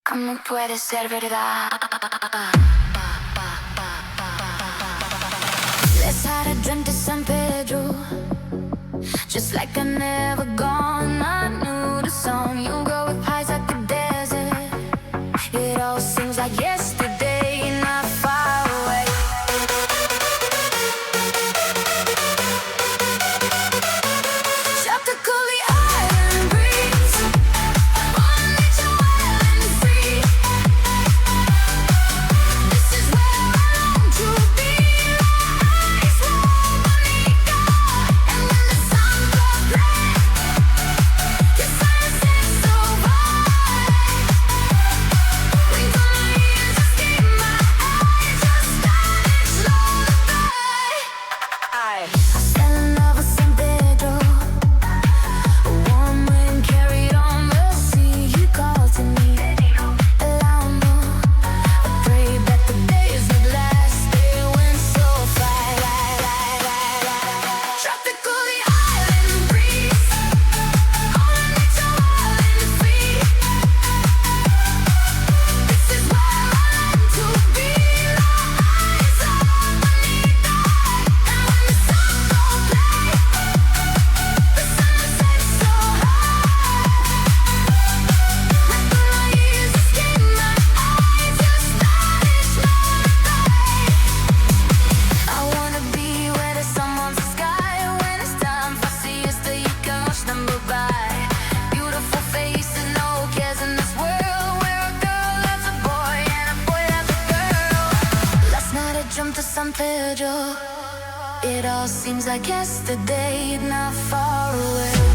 ¿Cómo puede ser verdad? Let's hide a dream to San Pedro, just like I never gone. I knew the song. You go with highs like the desert. It all seems like yesterday, not far away. Tropical the island breeze, on nature wild and free. This is where I long to be. Isla, bonita, and when the sun goes black, your sunset so bright. Blink on my ears, escape my eyes, just vanish slowly. I fell in love with San Pedro. A warm wind carried on the sea. You called to me, Alamo. I prayed that the days would last. They went so fast. Tropical the island breeze, on nature wild and free. This is where I long to be. Eyes on bonita, and when the sun goes black, the sun sets so high. Let my ears escape my eyes, just vanish slowly. I wanna be where the sun warms the sky. When it's time for siesta, you can watch them go by. Beautiful faces, no cares in this world, where a girl loves a boy and a boy loves a girl. Last night I jumped to San Pedro. It all seems like yesterday, not far away.